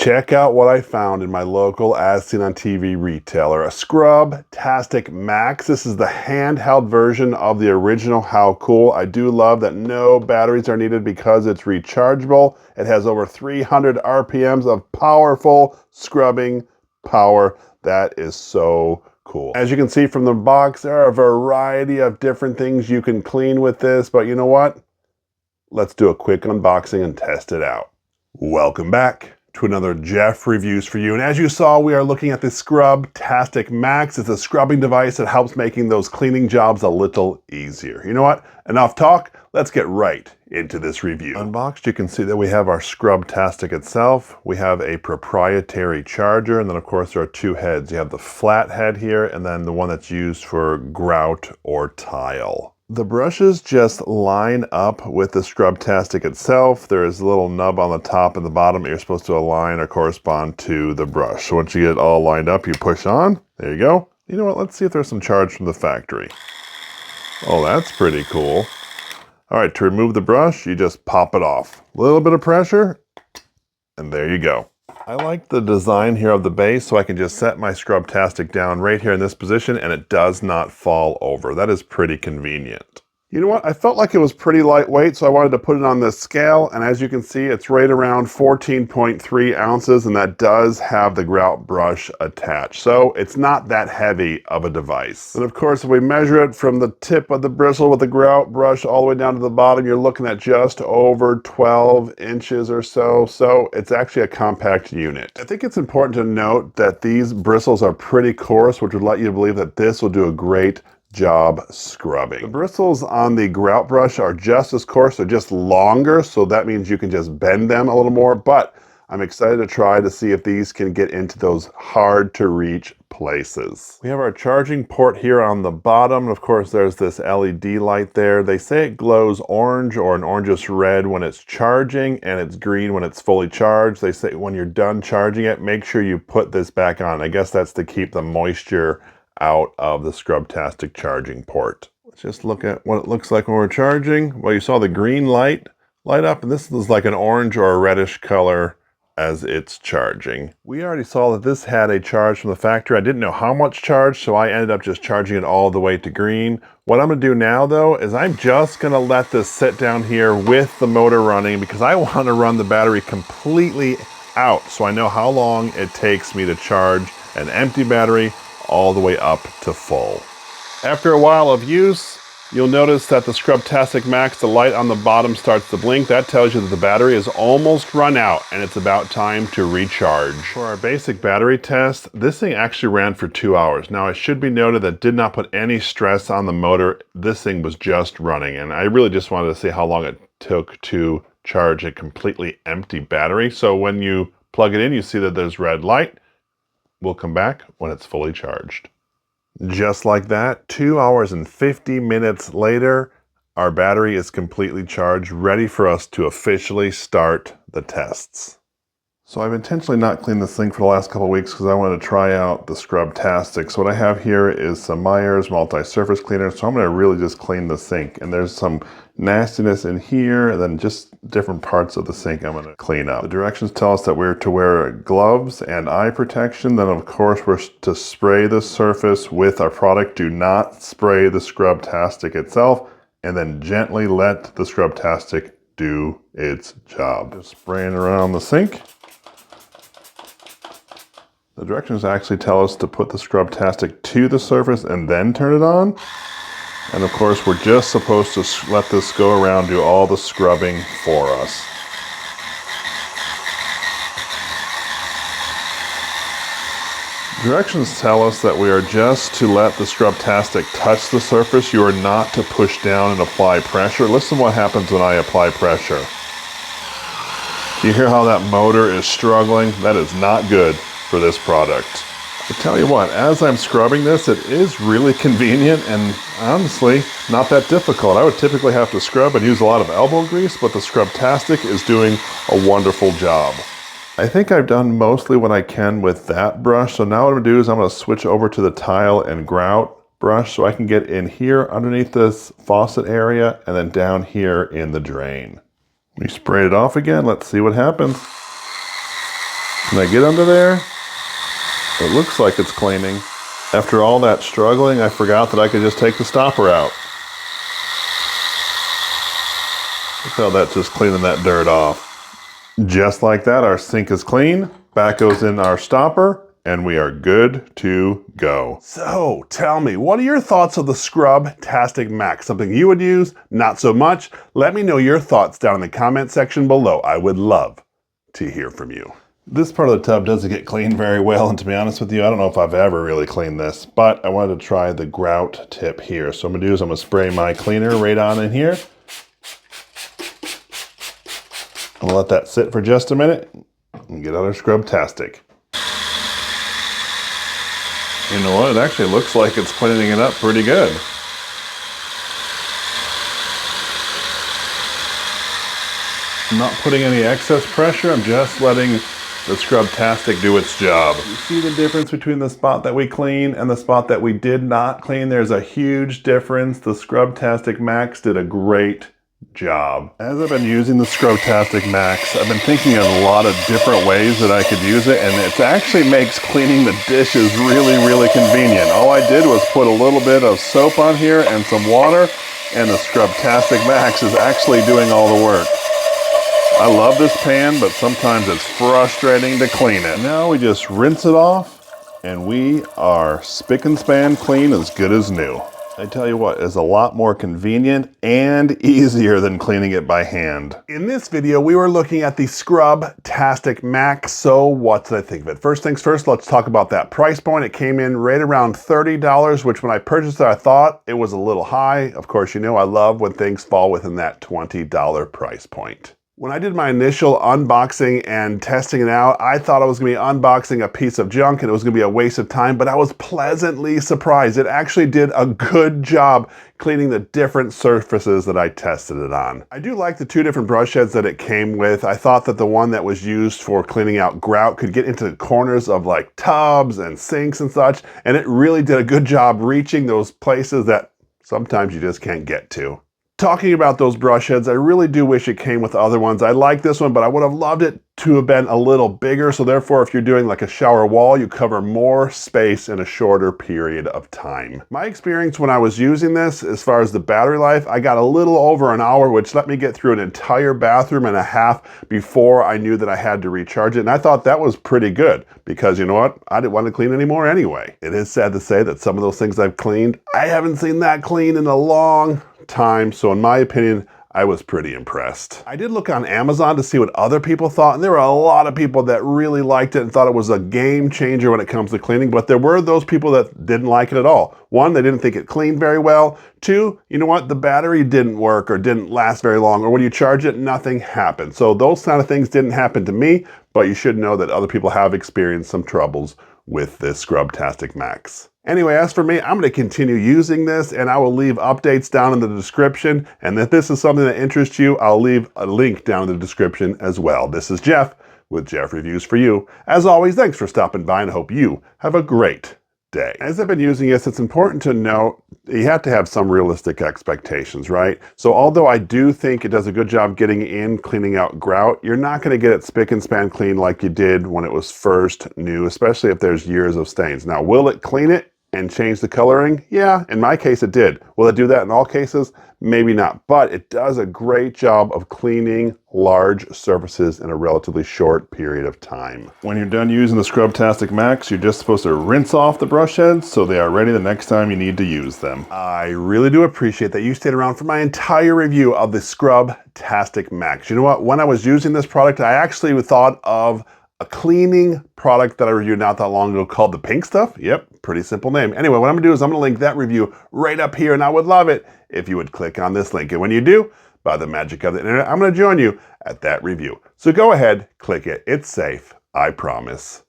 Check out what I found in my local as seen on TV retailer, a Scrubtastic Max. This is the handheld version of the original. How cool. I do love that no batteries are needed because it's rechargeable. It has over 300 RPMs of powerful scrubbing power. That is so cool. As you can see from the box, there are a variety of different things you can clean with this, but you know what? Let's do a quick unboxing and test it out. Welcome back to another Jeff Reviews for you. And as you saw, we are looking at the Scrubtastic Max. It's a scrubbing device that helps making those cleaning jobs a little easier. You know what? Enough talk. Let's get right into this review. Unboxed, you can see that we have our Scrubtastic itself. We have a proprietary charger, and then of course there are two heads. You have the flat head here, and then the one that's used for grout or tile. The brushes just line up with the Scrubtastic itself. There is a little nub on the top and the bottom that you're supposed to align or correspond to the brush. So once you get it all lined up, you push on. There you go. You know what? Let's see if there's some charge from the factory. Oh, that's pretty cool. All right, to remove the brush, you just pop it off. A little bit of pressure, and there you go. I like the design here of the base, so I can just set my Scrubtastic down right here in this position and it does not fall over. That is pretty convenient. You know what? I felt like it was pretty lightweight, so I wanted to put it on this scale, and as you can see, it's right around 14.3 ounces, and that does have the grout brush attached. So it's not that heavy of a device. And of course, if we measure it from the tip of the bristle with the grout brush all the way down to the bottom, you're looking at just over 12 inches or so. So it's actually a compact unit. I think it's important to note that these bristles are pretty coarse, which would let you believe that this will do a great job scrubbing. The bristles on the grout brush are just as coarse, they're just longer, so that means you can just bend them a little more, but I'm excited to try to see if these can get into those hard to reach places. We have our charging port here on the bottom, and of course there's this LED light there. They say it glows orange or an orangish red when it's charging, and it's green when it's fully charged. They say when you're done charging it, make sure you put this back on. I guess that's to keep the moisture out of the Scrubtastic charging port. Let's just look at what it looks like when we're charging. Well, you saw the green light up, and this is like an orange or a reddish color as it's charging. We already saw that this had a charge from the factory. I didn't know how much charge, so I ended up just charging it all the way to green. What I'm gonna do now though, is I'm just gonna let this sit down here with the motor running because I wanna run the battery completely out so I know how long it takes me to charge an empty battery all the way up to full. After a while of use, you'll notice that the Scrubtastic Max, the light on the bottom starts to blink. That tells you that the battery is almost run out and it's about time to recharge. For our basic battery test, this thing actually ran for 2 hours. Now it should be noted that did not put any stress on the motor. This thing was just running, and I really just wanted to see how long it took to charge a completely empty battery. So when you plug it in, you see that there's red light. We'll come back when it's fully charged. Just like that, 2 hours and 50 minutes later, our battery is completely charged, ready for us to officially start the tests. So I've intentionally not cleaned this thing for the last couple of weeks because I wanted to try out the Scrubtastic. So what I have here is some Meyer's multi-surface cleaner. So I'm going to really just clean the sink. And there's some nastiness in here, and then just different parts of the sink I'm going to clean up. The directions tell us that we're to wear gloves and eye protection. Then of course we're to spray the surface with our product. Do not spray the Scrubtastic itself, and then gently let the Scrubtastic do its job. Just spraying around the sink. The directions actually tell us to put the Scrubtastic to the surface and then turn it on. And of course, we're just supposed to let this go around, do all the scrubbing for us. Directions tell us that we are just to let the Scrubtastic touch the surface. You are not to push down and apply pressure. Listen to what happens when I apply pressure. Do you hear how that motor is struggling? That is not good for this product. I tell you what, as I'm scrubbing this, it is really convenient and honestly not that difficult. I would typically have to scrub and use a lot of elbow grease, but the Scrubtastic is doing a wonderful job. I think I've done mostly what I can with that brush, so now what I'm going to do is I'm going to switch over to the tile and grout brush so I can get in here underneath this faucet area and then down here in the drain. We sprayed it off again. Let's see what happens. When I get under there, it looks like it's cleaning. After all that struggling, I forgot that I could just take the stopper out. Look how that's just cleaning that dirt off. Just like that, our sink is clean. Back goes in our stopper, and we are good to go. So tell me, what are your thoughts of the Scrubtastic Max? Something you would use? Not so much? Let me know your thoughts down in the comment section below. I would love to hear from you. This part of the tub doesn't get cleaned very well, and to be honest with you, I don't know if I've ever really cleaned this, but I wanted to try the grout tip here. So what I'm gonna do is I'm gonna spray my cleaner right on in here. I'm gonna let that sit for just a minute and get out our Scrubtastic. You know what, it actually looks like it's cleaning it up pretty good. I'm not putting any excess pressure, I'm just letting the Scrubtastic do its job. You see the difference between the spot that we cleaned and the spot that we did not clean? There's a huge difference. The Scrubtastic Max did a great job. As I've been using the Scrubtastic Max, I've been thinking of a lot of different ways that I could use it, and it actually makes cleaning the dishes really, really convenient. All I did was put a little bit of soap on here and some water, and the Scrubtastic Max is actually doing all the work. I love this pan, but sometimes it's frustrating to clean it. Now we just rinse it off, and we are spick and span clean, as good as new. I tell you what, it's a lot more convenient and easier than cleaning it by hand. In this video, we were looking at the Scrubtastic Max, so what did I think of it? First things first, let's talk about that price point. It came in right around $30, which when I purchased it, I thought it was a little high. Of course, you know I love when things fall within that $20 price point. When I did my initial unboxing and testing it out, I thought I was gonna be unboxing a piece of junk and it was gonna be a waste of time, but I was pleasantly surprised. It actually did a good job cleaning the different surfaces that I tested it on. I do like the two different brush heads that it came with. I thought that the one that was used for cleaning out grout could get into the corners of like tubs and sinks and such, and it really did a good job reaching those places that sometimes you just can't get to. Talking about those brush heads, I really do wish it came with other ones. I like this one, but I would have loved it to have been a little bigger. So therefore, if you're doing like a shower wall, you cover more space in a shorter period of time. My experience when I was using this, as far as the battery life, I got a little over an hour, which let me get through an entire bathroom and a half before I knew that I had to recharge it. And I thought that was pretty good because you know what? I didn't want to clean anymore anyway. It is sad to say that some of those things I've cleaned, I haven't seen that clean in a long time. So in my opinion, I was pretty impressed. I did look on Amazon to see what other people thought, and there were a lot of people that really liked it and thought it was a game changer when it comes to cleaning, but there were those people that didn't like it at all. One, they didn't think it cleaned very well. Two, you know what, the battery didn't work or didn't last very long, or when you charge it, nothing happened. So those kind of things didn't happen to me, but you should know that other people have experienced some troubles with this Scrubtastic Max. Anyway, as for me, I'm going to continue using this, and I will leave updates down in the description. And if this is something that interests you, I'll leave a link down in the description as well. This is Jeff with Jeff Reviews for You. As always, thanks for stopping by, and I hope you have a great day. As I've been using this, it's important to note you have to have some realistic expectations, right? So although I do think it does a good job getting in, cleaning out grout, you're not going to get it spick and span clean like you did when it was first new, especially if there's years of stains. Now, will it clean it and change the coloring? Yeah, in my case it did. Will it do that in all cases? Maybe not, but it does a great job of cleaning large surfaces in a relatively short period of time. When you're done using the Scrubtastic Max, you're just supposed to rinse off the brush heads so they are ready the next time you need to use them. I really do appreciate that you stayed around for my entire review of the Scrubtastic Max. You know what? When I was using this product, I actually thought of a cleaning product that I reviewed not that long ago called the Pink Stuff. Yep, pretty simple name. Anyway, what I'm gonna do is I'm gonna link that review right up here, and I would love it if you would click on this link. And when you do, by the magic of the internet, I'm gonna join you at that review. So go ahead, click it. It's safe, I promise.